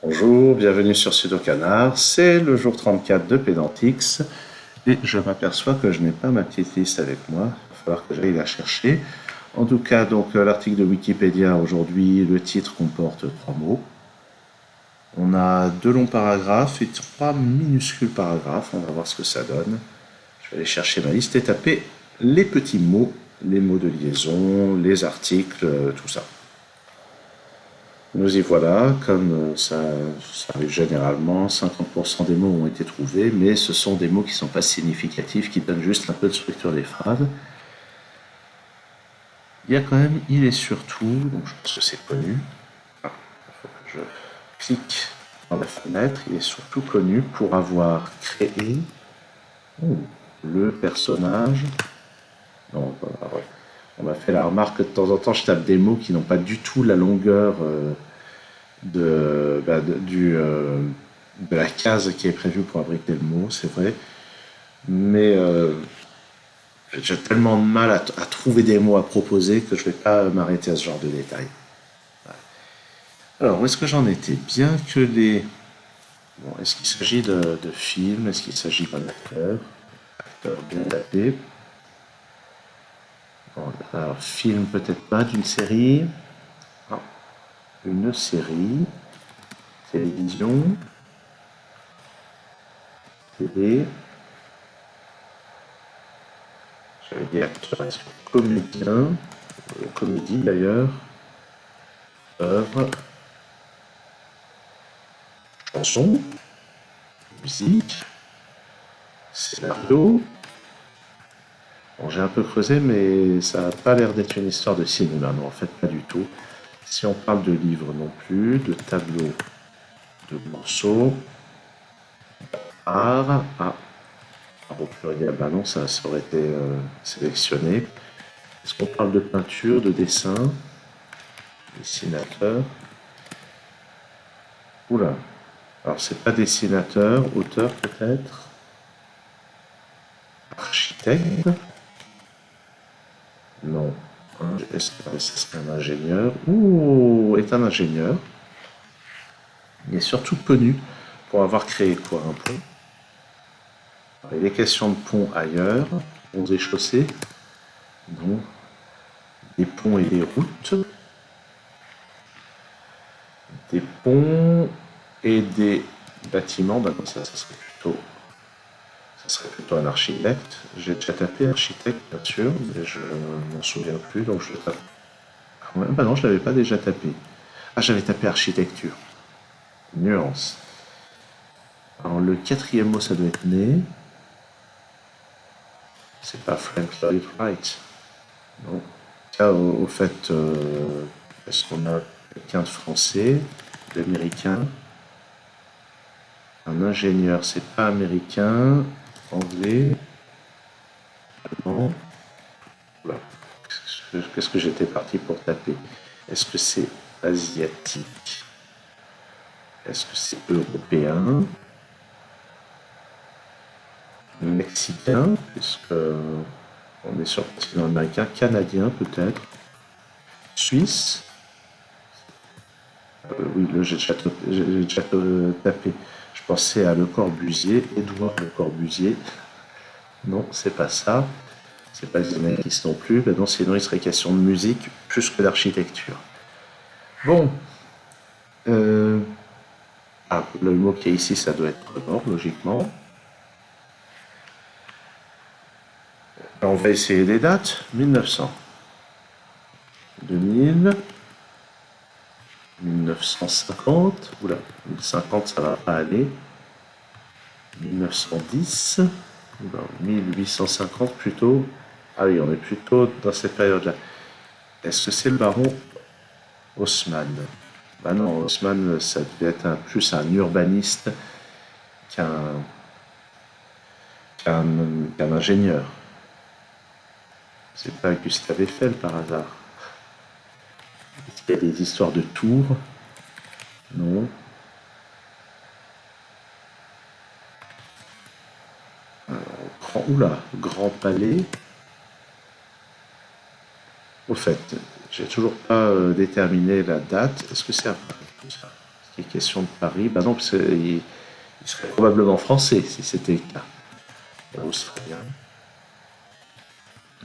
Bonjour, bienvenue sur Pseudo Canard. C'est le jour 34 de Pédantix et je m'aperçois que je n'ai pas ma petite liste avec moi. Il va falloir que j'aille la chercher. En tout cas, donc l'article de Wikipédia aujourd'hui, le titre comporte 3 mots. On a 2 longs paragraphes et 3 minuscules paragraphes. On va voir ce que ça donne. Je vais aller chercher ma liste et taper les petits mots, les mots de liaison, les articles, tout ça. Nous y voilà, comme ça arrive généralement, 50% des mots ont été trouvés, mais ce sont des mots qui ne sont pas significatifs, qui donnent juste un peu de structure des phrases. Il y a quand même il est surtout, donc je pense que c'est connu. Il faut que je clique dans la fenêtre. Il est surtout connu pour avoir créé le personnage. Non, on m'a fait la remarque que de temps en temps je tape des mots qui n'ont pas du tout la longueur de la case qui est prévue pour abriter le mot, c'est vrai. Mais j'ai tellement de mal à trouver des mots à proposer que je ne vais pas m'arrêter à ce genre de détails. Alors, où est-ce que j'en étais? Bien que les... Bon, est-ce qu'il s'agit de films? Est-ce qu'il s'agit d'un acteur? Acteur bien tapé. Bon, alors, film peut-être pas, d'une série. Ah, une série. Télévision. Télé. J'avais dit acteur, est-ce que comédien? Comédie d'ailleurs. Œuvre. Chanson. Musique. Scénario. Bon, j'ai un peu creusé, mais ça n'a pas l'air d'être une histoire de cinéma. Non, en fait, pas du tout. Si on parle de livres non plus, de tableaux, de morceaux, art, au pluriel, bah non, ça aurait été sélectionné. Est-ce qu'on parle de peinture, de dessin, dessinateur? Oula. Alors, c'est pas dessinateur, auteur peut-être? Architecte? Non. Est-ce que c'est un ingénieur? Ouh, est un ingénieur. Il est surtout connu pour avoir créé quoi? Un pont. Il est question de ponts ailleurs, ponts et chaussées, non, des ponts et des routes, des ponts et des bâtiments. Ben non, ça serait plutôt un architecte. J'ai déjà tapé architecte, bien sûr, mais je m'en souviens plus, donc je tape. Quand même, ben non, je l'avais pas déjà tapé. Ah, j'avais tapé architecture. Nuance. Alors le quatrième mot, ça doit être né. C'est pas Frank Lloyd Wright. Non. Au fait, est-ce qu'on a quelqu'un de français, d'américain? Un ingénieur, c'est pas américain, anglais, allemand. Voilà. Qu'est-ce que j'étais parti pour taper? Est-ce que c'est asiatique? Est-ce que c'est européen? Mexicain, puisque on est sur le continent américain, canadien peut-être, suisse. Oui, là j'ai déjà tapé. Je pensais à Le Corbusier, Édouard Le Corbusier. Non, c'est pas ça. C'est pas les anarchistes non plus. Ben non, sinon il serait question de musique plus que d'architecture. Bon. Euh, le mot qui est ici, ça doit être mort, logiquement. Alors, on va essayer les dates. 1900. 2000. 1950. Oula, 1050, ça va pas aller. 1910. Oula, 1850 plutôt. Ah oui, on est plutôt dans cette période-là. Est-ce que c'est le baron Haussmann? Ben non, Haussmann, ça devait être plus un urbaniste qu'un qu'un ingénieur. C'est pas Gustave Eiffel par hasard. Est-ce qu'il y a des histoires de tours? Non. Oula, Grand Palais. Au fait, j'ai toujours pas déterminé la date. Est-ce que c'est après tout ça? Est-ce est question de Paris. Bah non, parce qu'il il serait probablement français si c'était le cas. Australien.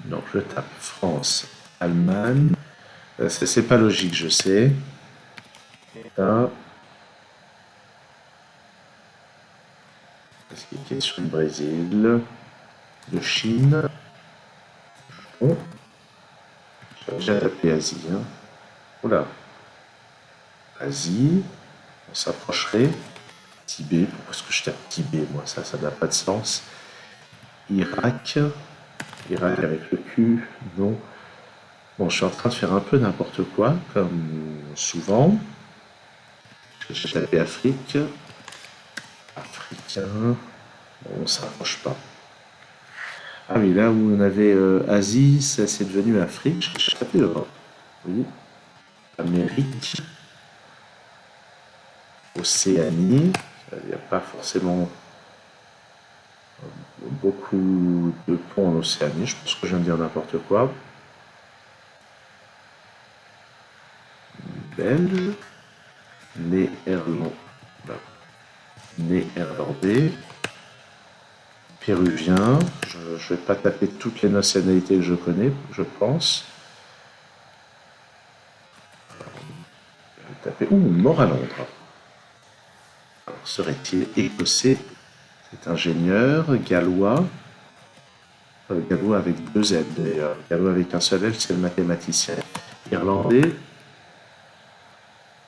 Donc je tape France, Allemagne. C'est pas logique, je sais. Là, est-ce qu'il est question de Brésil, de Chine? Oh, j'ai déjà tapé Asie. Hein. Oula, Asie, on s'approcherait. Tibet, pourquoi est-ce que je tape Tibet, moi? Ça n'a pas de sens. Irak, Irak avec le Q, non. Bon, je suis en train de faire un peu n'importe quoi, comme souvent. J'ai tapé Afrique. Africain. Bon, on s'approche pas. Ah oui, là où on avait Asie, ça c'est devenu Afrique. J'ai tapé Europe. Oui. Amérique. Océanie. Il n'y a pas forcément beaucoup de ponts en Océanie. Je pense que je viens de dire n'importe quoi. Belge. Néerlandais. Péruvien. Je ne vais pas taper toutes les nationalités que je connais, je pense. Je vais taper. Mort à Londres. Alors, serait-il écossais? C'est ingénieur. Gallois. Gallois avec deux Z d'ailleurs. Gallois avec un seul L, c'est le mathématicien. Irlandais.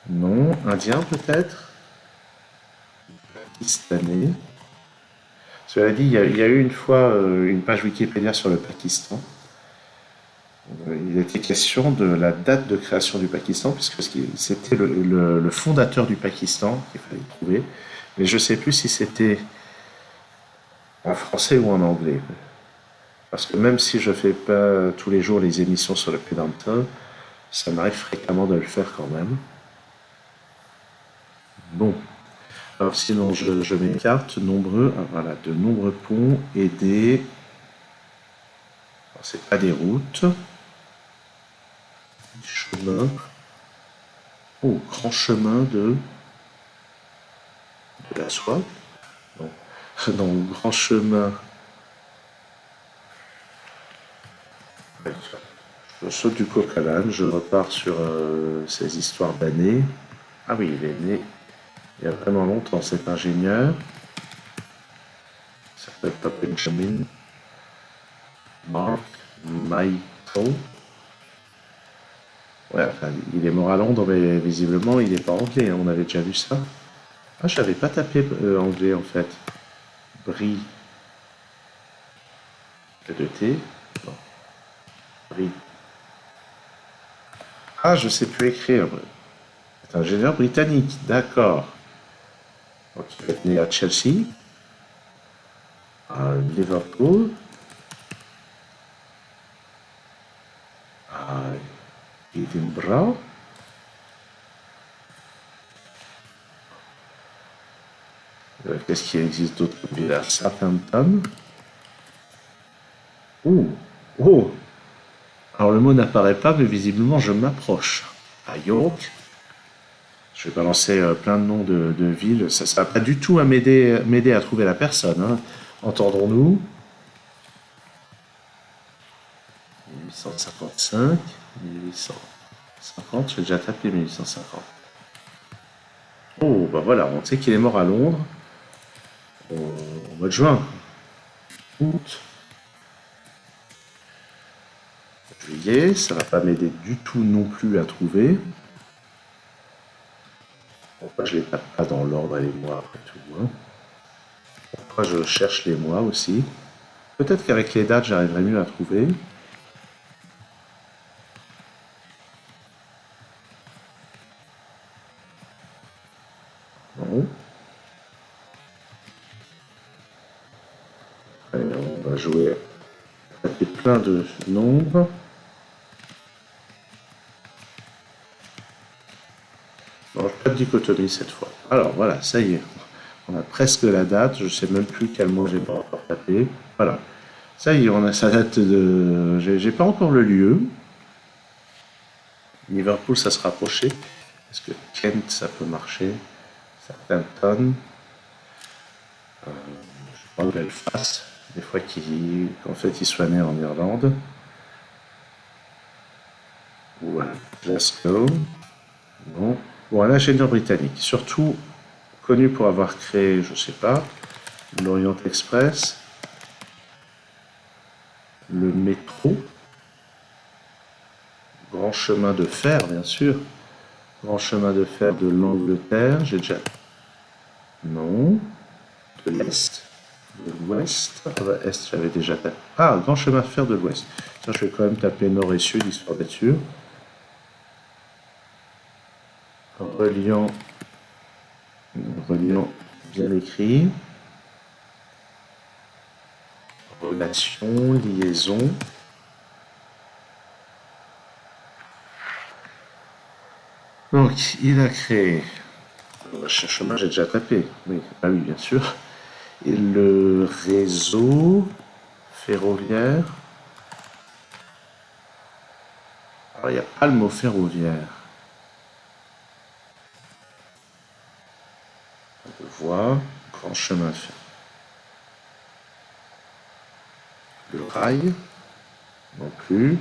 Non. Indien peut-être. Pakistanais. Cela dit, il y a eu une fois une page Wikipédia sur le Pakistan. Il était question de la date de création du Pakistan, puisque c'était le fondateur du Pakistan qu'il fallait trouver. Mais je ne sais plus si c'était en français ou en anglais. Parce que même si je ne fais pas tous les jours les émissions sur le Pédantin, ça m'arrive fréquemment de le faire quand même. Bon. Alors sinon, je m'écarte. Nombreux, voilà, de nombreux ponts et des... C'est pas des routes. Des chemins. Oh, grand chemin de la soie. Non. Donc, grand chemin... Je saute du coq à l'âne, je repars sur ces histoires d'années. Ah oui, il est né il y a vraiment longtemps, cet ingénieur. Il s'appelle pas Benjamin. Mark Michael. Ouais, enfin, il est mort à Londres, mais visiblement, il n'est pas anglais. Hein, on avait déjà vu ça. Ah, je n'avais pas tapé anglais, en fait. Brie. De T. Non. Brie. Ah, je sais plus écrire. C'est un ingénieur britannique, d'accord. Donc, il est né à Chelsea, à Liverpool, à Edinburgh, qu'est-ce qu'il existe d'autre comme ville? À Southampton. Oh, alors le mot n'apparaît pas, mais visiblement je m'approche. À York. Je vais balancer plein de noms de villes. Ça ne va pas du tout à m'aider à trouver la personne. Hein. Entendrons-nous? 1855, 1850, j'ai déjà tapé 1850. Oh, bah voilà, on sait qu'il est mort à Londres au mois de juin. Août. Juillet, ça va pas m'aider du tout non plus à trouver. Pourquoi je les tape pas dans l'ordre et les mois après tout, hein? Pourquoi je cherche les mois aussi? Peut-être qu'avec les dates, j'arriverai mieux à trouver. Non. Allez, on va jouer avec plein de nombres. Non, pas de dichotomie cette fois. Alors voilà, ça y est. On a presque la date. Je ne sais même plus quel mot j'ai pas encore tapé. Voilà. Ça y est, on a sa date de... J'ai pas encore le lieu. Liverpool, ça se rapprochait. Est-ce que Kent, ça peut marcher? Southampton. Je sais pas où Belfast. Des fois qu'en fait il soit né en Irlande. Ou à Glasgow. Non. Bon, un ingénieur britannique, surtout connu pour avoir créé, je sais pas, l'Orient Express, le métro, grand chemin de fer, bien sûr, grand chemin de fer de l'Angleterre, j'ai déjà... Non, de l'Est, de l'Ouest, ah bah, Est, j'avais déjà tapé. Ah, grand chemin de fer de l'Ouest. Tiens, je vais quand même taper Nord et Sud, histoire d'être sûr. Reliant bien écrit. Relation, liaison. Donc, il a créé. Chemin, j'ai déjà tapé. Oui, ah oui, bien sûr. Et le réseau ferroviaire. Alors, il n'y a pas le mot ferroviaire. On le voit. Grand chemin de fer. Le rail. Non plus.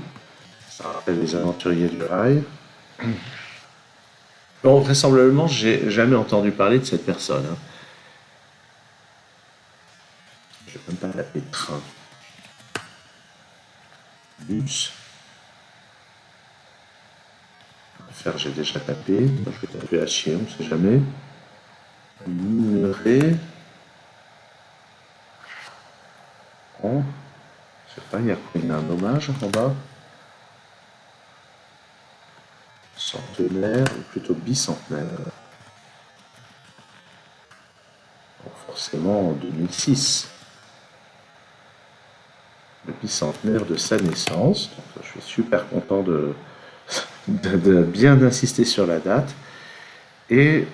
Ça rappelle les aventuriers du rail. Bon, vraisemblablement, j'ai jamais entendu parler de cette personne. Hein. Je vais même pas taper train. Bus. Faire, j'ai déjà tapé. Je vais taper à chier, on ne sait jamais. Minerai. Oh. Je sais pas, il y a quoi? Il y a un hommage en bas. Centenaire, ou plutôt bicentenaire. Bon, forcément en 2006. Le bicentenaire de sa naissance. Donc, je suis super content de bien insister sur la date. Et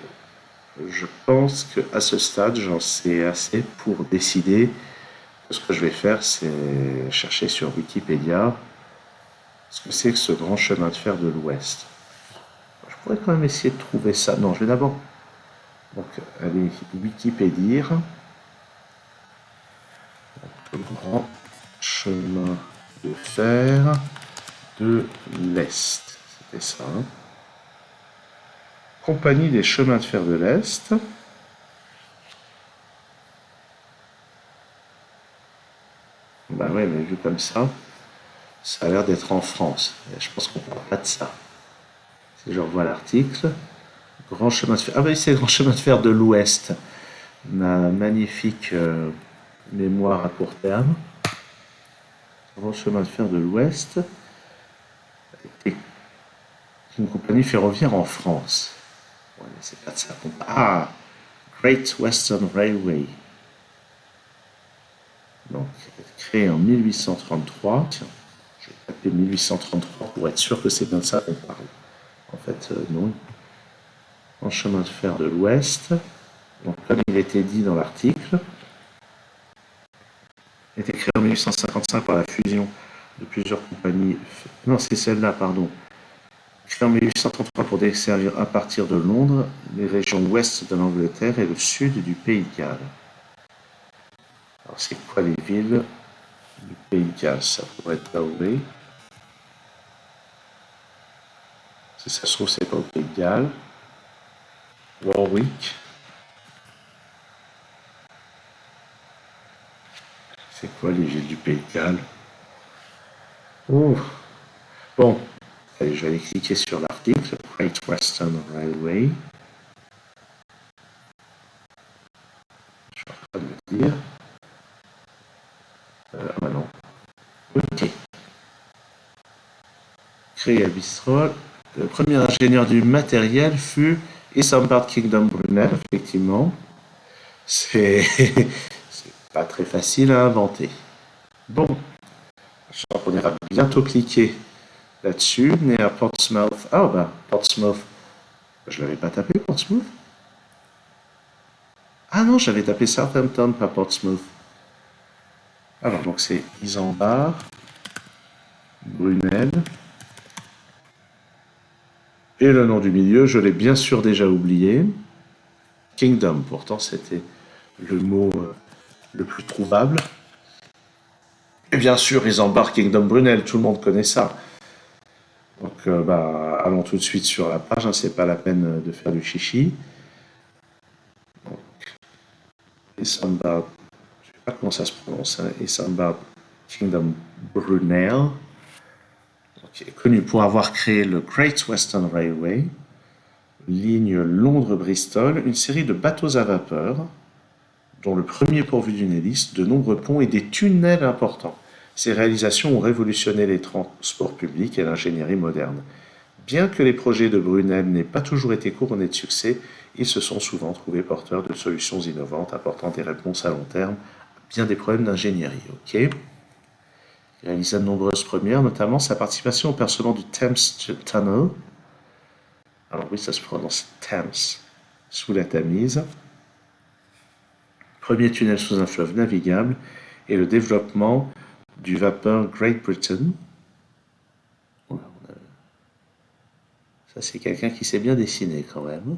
je pense qu'à ce stade, j'en sais assez pour décider que ce que je vais faire, c'est chercher sur Wikipédia ce que c'est que ce grand chemin de fer de l'Ouest. Je pourrais quand même essayer de trouver ça. Non, je vais d'abord... Donc, allez, Wikipédia. Le grand chemin de fer de l'Est. C'était ça. Hein. Compagnie des chemins de fer de l'Est. Bah ouais, mais vu comme ça a l'air d'être en France. Et je pense qu'on ne parle pas de ça. Si je revois l'article, grand chemin de fer. Ah oui, c'est le grand chemin de fer de l'Ouest. Ma magnifique mémoire à court terme. Grand chemin de fer de l'Ouest. Et une compagnie ferroviaire en France. Ouais, mais c'est pas de ça qu'on parle. Ah, Great Western Railway. Donc, créé en 1833. Tiens, je vais taper 1833 pour être sûr que c'est bien de ça qu'on parle. En fait, non. En chemin de fer de l'Ouest. Donc, comme il était dit dans l'article, a été créé en 1855 par la fusion de plusieurs compagnies. Non, c'est celle-là, pardon. Créé en 1833 pour desservir à partir de Londres les régions ouest de l'Angleterre et le sud du Pays de Galles. Alors, c'est quoi les villes du Pays de Galles? Ça pourrait être Galway. Si ça se trouve, c'est pas au Pays de Galles. Warwick. C'est quoi les villes du Pays de Galles? Oh. Bon, allez, je vais aller cliquer sur l'article Great Western Railway. Je suis en train de me dire. Ah non. Ok. Créé à Bristol. Le premier ingénieur du matériel fut Isambard Kingdom Brunel, effectivement. C'est pas très facile à inventer. Bon, je crois qu'on ira bientôt cliquer là-dessus. Né à Portsmouth. Ah bah, Portsmouth. Je l'avais pas tapé, Portsmouth. Ah non, j'avais tapé Southampton, pas Portsmouth. Alors, donc c'est Isambard, Brunel. Et le nom du milieu, je l'ai bien sûr déjà oublié. Kingdom, pourtant, c'était le mot le plus trouvable. Et bien sûr, Isambard Kingdom Brunel, tout le monde connaît ça. Donc, allons tout de suite sur la page, hein, c'est pas la peine de faire du chichi. Isambard, je sais pas comment ça se prononce, hein, Isambard Kingdom Brunel, qui est connu pour avoir créé le Great Western Railway, ligne Londres-Bristol, une série de bateaux à vapeur, dont le premier pourvu d'une hélice, de nombreux ponts et des tunnels importants. Ces réalisations ont révolutionné les transports publics et l'ingénierie moderne. Bien que les projets de Brunel n'aient pas toujours été couronnés de succès, ils se sont souvent trouvés porteurs de solutions innovantes apportant des réponses à long terme à bien des problèmes d'ingénierie. Il réalisa de nombreuses premières, notamment sa participation au percement du Thames Tunnel. Alors oui, ça se prononce Thames, sous la Tamise. Premier tunnel sous un fleuve navigable et le développement du vapeur Great Britain. Ça, c'est quelqu'un qui s'est bien dessiné quand même.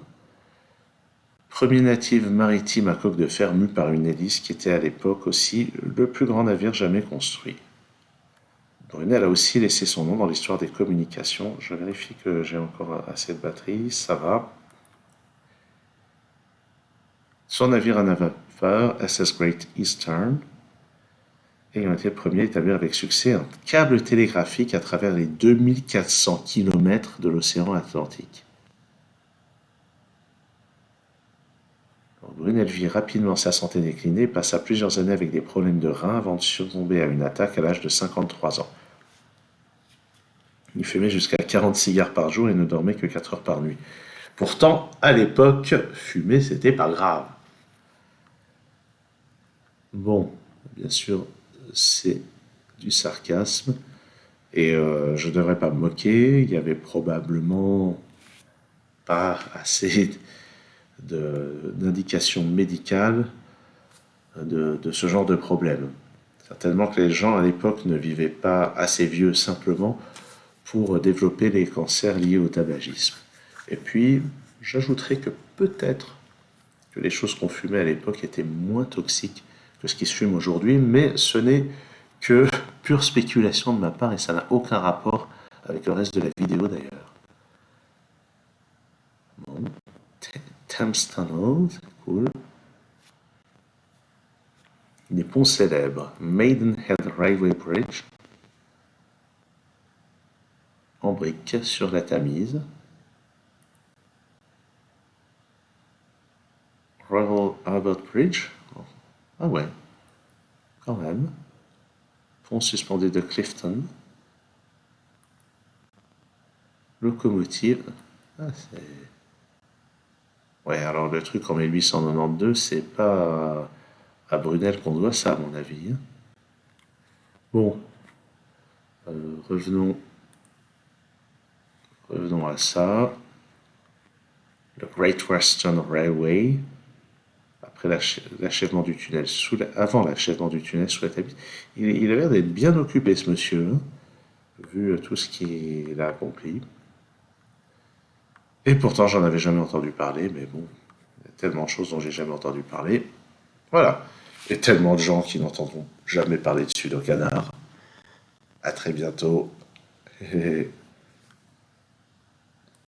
Premier native maritime à coque de fer mu par une hélice qui était à l'époque aussi le plus grand navire jamais construit. Brunel a aussi laissé son nom dans l'histoire des communications. Je vérifie que j'ai encore assez de batterie, ça va. Son navire à vapeur, SS Great Eastern, ayant été le premier à établir avec succès un câble télégraphique à travers les 2400 km de l'océan Atlantique. Brunel vit rapidement sa santé décliner et passa plusieurs années avec des problèmes de reins avant de succomber à une attaque à l'âge de 53 ans. Il fumait jusqu'à 40 cigares par jour et ne dormait que 4 heures par nuit. Pourtant, à l'époque, fumer, c'était pas grave. Bon, bien sûr, c'est du sarcasme. Et je ne devrais pas me moquer. Il y avait probablement pas assez d'indications médicales de ce genre de problème. Certainement que les gens à l'époque ne vivaient pas assez vieux simplement pour développer les cancers liés au tabagisme. Et puis, j'ajouterais que peut-être que les choses qu'on fumait à l'époque étaient moins toxiques que ce qui se fume aujourd'hui, mais ce n'est que pure spéculation de ma part et ça n'a aucun rapport avec le reste de la vidéo d'ailleurs. Bon. Thames Tunnel, c'est cool. Des ponts célèbres. Maidenhead Railway Bridge, en briques sur la Tamise. Royal Albert Bridge. Ah ouais, quand même. Pont suspendu de Clifton. Locomotive. Ah, c'est... Ouais, alors le truc en 1892, c'est pas à Brunel qu'on doit ça, à mon avis. Bon, revenons à ça. Le Great Western Railway, après l'achèvement du tunnel avant l'achèvement du tunnel sous la Tamise. Il a l'air d'être bien occupé, ce monsieur, hein, vu tout ce qu'il a accompli. Et pourtant, j'en avais jamais entendu parler, mais bon, il y a tellement de choses dont j'ai jamais entendu parler. Voilà. Et tellement de gens qui n'entendront jamais parler de Pseudo-Canard. À très bientôt.